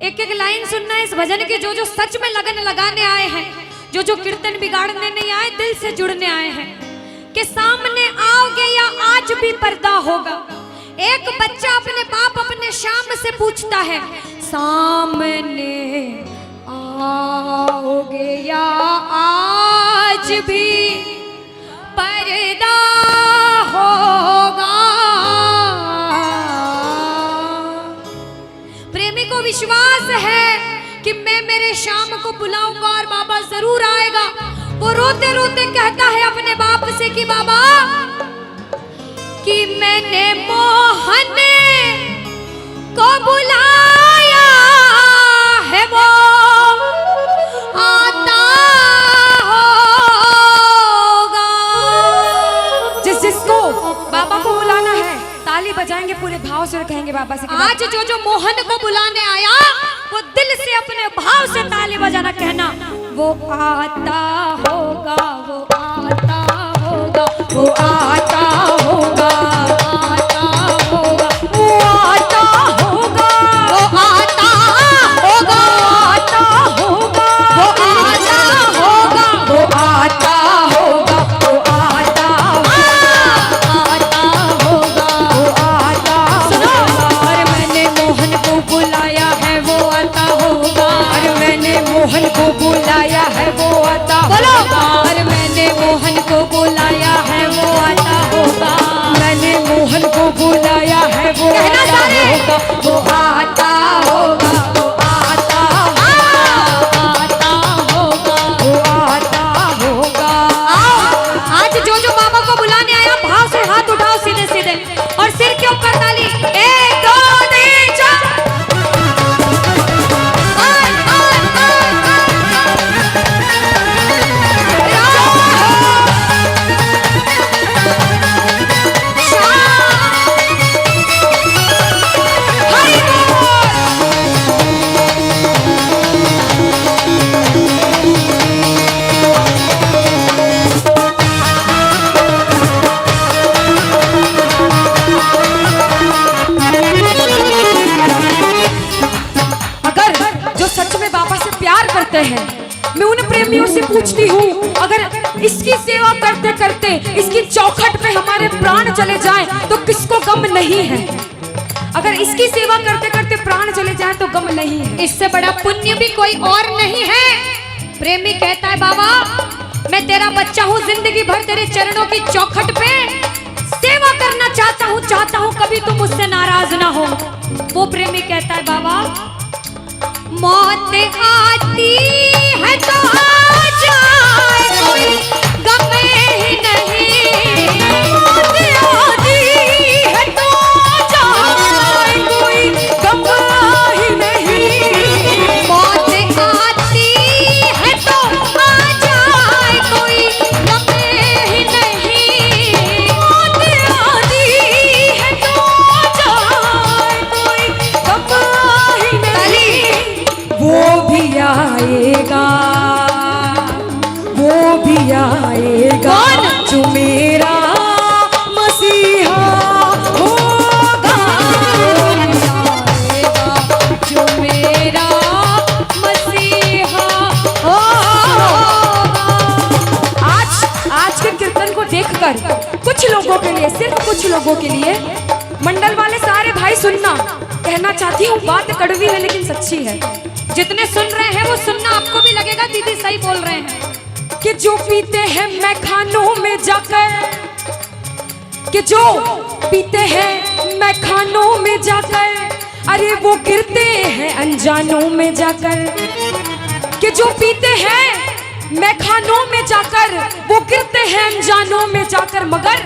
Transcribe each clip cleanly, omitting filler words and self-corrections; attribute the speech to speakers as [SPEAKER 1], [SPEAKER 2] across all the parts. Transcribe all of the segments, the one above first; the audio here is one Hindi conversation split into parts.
[SPEAKER 1] एक एक लाइन सुनना है इस भजन की। जो जो सच में लगन लगाने आए हैं, जो जो कीर्तन बिगाड़ने नहीं आए, दिल से जुड़ने आए हैं, कि सामने आओगे या आज भी पर्दा होगा। एक बच्चा अपने बाप अपने शाम से पूछता है, सामने आओगे या आज भी पर्दा होगा। प्रेमी को विश्वास है कि मैं मेरे शाम को बुलाऊंगा और बाबा जरूर आएगा। वो रोते रोते कहता है अपने बाप से कि बाबा, कि मैंने मोहन को बुलाया है, वो आता होगा।
[SPEAKER 2] जिसको बाबा को बुलाना है ताली बजाएंगे, पूरे भाव से कहेंगे बाबा से।
[SPEAKER 1] आज जो जो मोहन को बुलाने आया वो दिल से अपने भाव से ताली बजाना, कहना वो आता होगा, वो आता होगा, वो आता होगा, आता होगा, वो आता होगा, वो आता होगा, आता होगा, वो आता होगा, वो आता होगा, वो आता होगा, वो आता होगा। और मैंने मोहन को बुलाया है, वो आता होगा। और मैंने मोहन को बुलाया है, वो आता होगा। और मैंने मोहन को बुलाया है, वो आता होगा। मैंने मोहन को बुलाया है, वो आता होगा, वो आता होगा, वो आता होगा, वो आता होगा। आज जो जो बाबा को बुलाने आया, भाव से हाथ उठाओ सीधे सीधे और सिर के ऊपर ताली। 1 2 3 4। हैं, मैं उन प्रेमियों से पूछती हूँ, अगर इसकी सेवा करते करते इसकी चौखट पे हमारे प्राण चले जाएं तो किसको गम नहीं है? अगर इसकी सेवा करते करते प्राण चले जाएं तो गम नहीं है। इससे बड़ा पुण्य भी कोई और नहीं है। प्रेमी कहता है, बाबा मैं तेरा बच्चा हूँ, जिंदगी भर तेरे चरणों की चौखट पे सेवा करना चाहता हूँ, कभी तुम मुझसे नाराज ना हो। वो प्रेमी कहता है, बाबा मौत आती है तो आ जाए, कोई गम ही नहीं। मौत आती है तो आ जाए, कोई गम ही नहीं। मौत आती है तो आ जाए, कोई गम ही नहीं। मौत आती है तो आ जाए, कोई गम ही नहीं। वो भी आएगा, वो भी आएगा जो मेरा मसीहा होगा। आएगा जो मेरा मसीहा होगा।
[SPEAKER 2] आज के कीर्तन को देखकर कुछ लोगों के लिए, सिर्फ कुछ लोगों के लिए, मंडल वाले सारे भाई सुनना, कहना चाहती हूँ, बात कड़वी है लेकिन सच्ची है।
[SPEAKER 1] जितने सुन रहे हैं वो सुनना, आपको भी लगेगा दीदी सही बोल रहे हैं।
[SPEAKER 2] कि जो पीते हैं मैखानों में जाकर, कि जो पीते हैं मैखानों में जाकर, अरे वो गिरते हैं अनजानों में जाकर। कि जो पीते हैं मैखानों में जाकर, वो गिरते हैं अनजानों में जाकर। मगर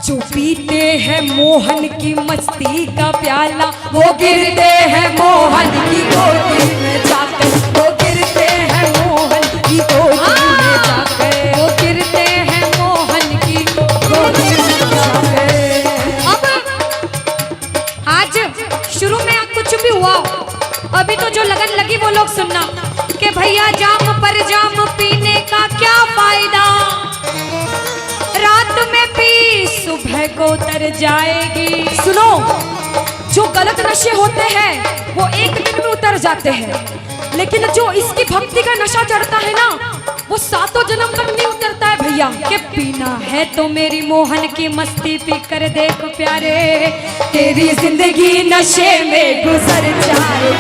[SPEAKER 2] जो पीते हैं मोहन की मस्ती का प्याला, वो गिरते हैं मोहन की गोदी में जाकर। वो गिरते हैं मोहन की गोदी में जाकर।
[SPEAKER 1] वो गिरते हैं मोहन की गोदी में जाकर। अब आज शुरू में कुछ भी हुआ, अभी तो जो लगन लगी वो लोग सुनना कि भैया जाम पर जाम पीने का क्या फायदा, रात में पी सुबह को तर जाएगी।
[SPEAKER 2] सुनो, जो गलत नशे होते हैं वो एक
[SPEAKER 1] उतर जाते हैं, लेकिन जो इसकी भक्ति का नशा चढ़ता है ना, वो सातों जन्म तक नहीं उतरता है भैया।
[SPEAKER 2] के पीना है तो मेरी मोहन की मस्ती पी कर देख प्यारे, तेरी जिंदगी नशे में गुजर जाएगी,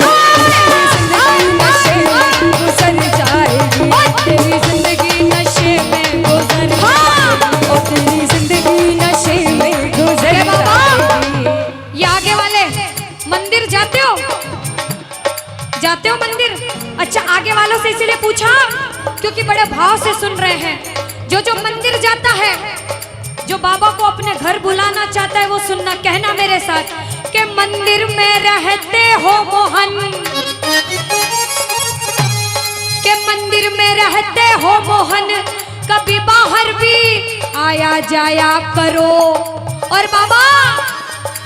[SPEAKER 2] तेरी जिंदगी नशे में गुजर जाएगी, और तेरी जिंदगी नशे में गुजर जाएगी।
[SPEAKER 1] ये आगे वाले मंदिर जाते हो? जाते हो मंदिर? अच्छा, आगे वालों से इसीलिए पूछा क्योंकि बड़े भाव से सुन रहे हैं। जो जो मंदिर जाता है, जो बाबा को अपने घर बुलाना चाहता है, वो सुनना, कहना मेरे साथ कि मंदिर में रहते हो मोहन, के मंदिर में रहते हो मोहन, कभी बाहर भी आया जाया करो। और बाबा,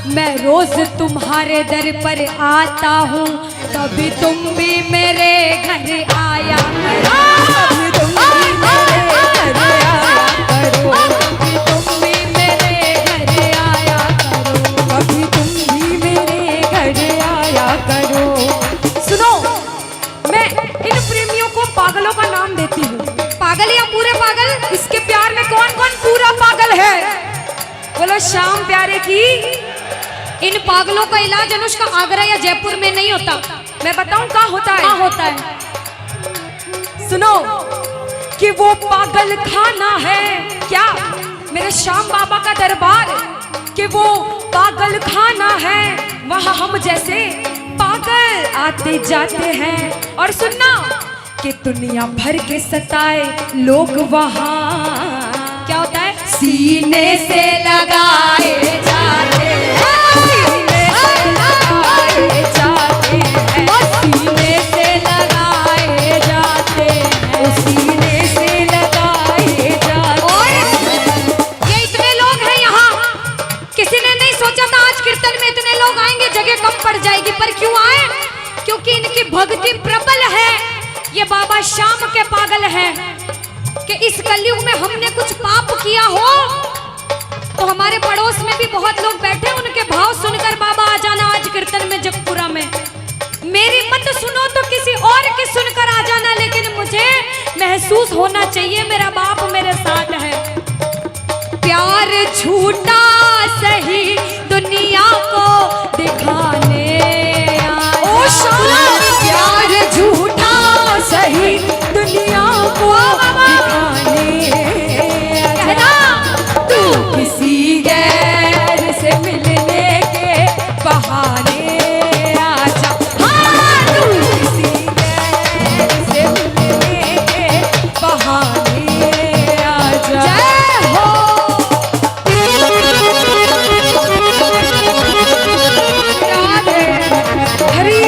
[SPEAKER 1] मैं रोज तुम्हारे दर पर आता हूँ, कभी तुम भी मेरे घर आया करो, कभी तुम भी मेरे घर आया करो, कभी तुम भी मेरे घर आया करो, कभी तुम भी मेरे घर आया करो। सुनो, मैं इन प्रेमियों को पागलों का नाम देती हूँ। पागल या पूरे पागल? इसके प्यार में कौन कौन पूरा पागल है? बोलो श्याम प्यारे की। इन पागलों का इलाज अनुष्का आगरा या जयपुर में नहीं होता, मैं बताऊं कहाँ होता है?
[SPEAKER 2] क्या होता है?
[SPEAKER 1] सुनो कि वो पागल खाना है क्या, मेरे श्याम बाबा का दरबार, कि वो पागल खाना है, वहाँ हम जैसे पागल आते जाते हैं। और सुनना कि दुनिया भर के सताए लोग वहाँ क्या होता है,
[SPEAKER 2] सीने से लगाए जाते हैं, सीने से लगाए जाते हैं, सीने से लगाए जाते हैं, सीने से लगाए जाते हैं।
[SPEAKER 1] ये इतने लोग हैं यहाँ, किसी ने नहीं सोचा था आज कीर्तन में इतने लोग आएंगे, जगह कम पड़ जाएगी, पर क्यों आए? क्योंकि इनकी भक्ति प्रबल है। ये बाबा श्याम के पागल हैं कि इस कलयुग में हमने कुछ पाप किया हो तो हमारे पड़ोस में भी बहुत लोग बैठे, उनके भाव सुनकर बाबा आ जाना आज कीर्तन में जगपुरा में। मेरी मत सुनो तो किसी और की सुनकर आ जाना, लेकिन मुझे महसूस होना चाहिए मेरा बाप मेरे साथ है। प्यार झूठा सही दुनिया को दिखाने
[SPEAKER 2] प्यार झूठा सही दुनिया को दिखाने, तू किसी गैर से मिलने के बहाने आजा, हाँ तू किसी गैर से मिलने के बहाने आजा। जय हो
[SPEAKER 1] हरि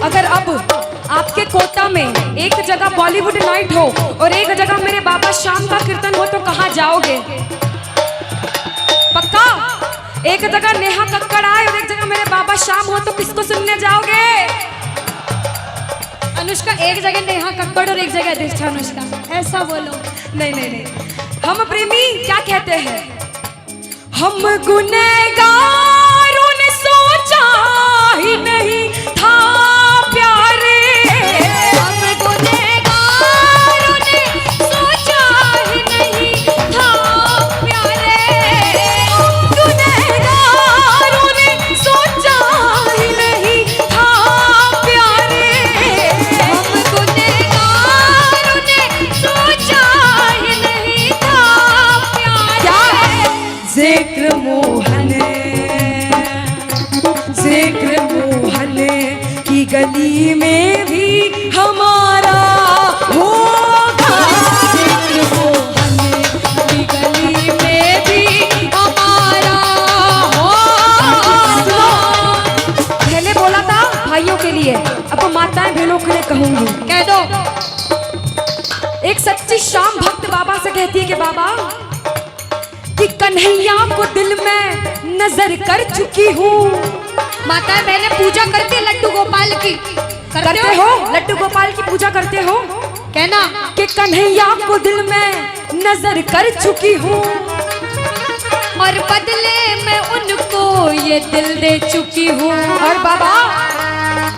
[SPEAKER 1] अगर अब आपके कोटा में एक जगह बॉलीवुड नाइट हो और एक जगह मेरे बाबा श्याम का कीर्तन हो तो कहाँ जाओगे? पक्का? एक जगह नेहा कक्कड़ आए और एक जगह मेरे बाबा श्याम हो तो किसको सुनने जाओगे?
[SPEAKER 2] अनुष्का, एक जगह नेहा कक्कड़ और एक जगह अधिष्ठा अनुष्का, ऐसा बोलो।
[SPEAKER 1] नहीं नहीं नहीं, हम प्रेमी क्या कहते हैं, हम गुनहगारों ने सोचा ही नहीं था प्यारे,
[SPEAKER 2] हम गुनहगारों ने सोचा ही नहीं था प्यारे,
[SPEAKER 1] गुनहगारों ने सोचा ही नहीं था प्यारे,
[SPEAKER 2] हम गुनहगारों ने सोचा ही नहीं था प्यारे।
[SPEAKER 1] जिक्र मोहन
[SPEAKER 2] गली में भी हमारा होगा, वो हमें गली में भी हमारा होगा।
[SPEAKER 1] पहले बोला था भाइयों के लिए, अब माताएं बहनों के लिए कहूंगी।
[SPEAKER 2] कह दो।
[SPEAKER 1] एक सच्ची शाम भक्त बाबा से कहती है कि बाबा कि कन्हैया को दिल में नजर कर चुकी हूँ।
[SPEAKER 2] माताएं बहनें पूजा करते लड्डू गोपाल की,
[SPEAKER 1] करते हो? लड्डू गोपाल की पूजा करते हो?
[SPEAKER 2] कहना
[SPEAKER 1] कि कन्हैया को दिल में नजर कर चुकी हूँ,
[SPEAKER 2] और बदले में उनको ये दिल दे चुकी हूँ।
[SPEAKER 1] और बाबा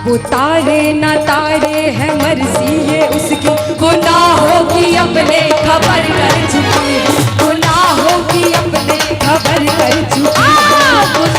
[SPEAKER 1] वो तारे ना तारे है मर्जी ये उसकी, गुनाहों की अपने खबर कर चुकी है, गुनाहों की अपने खबर कर चुकी है।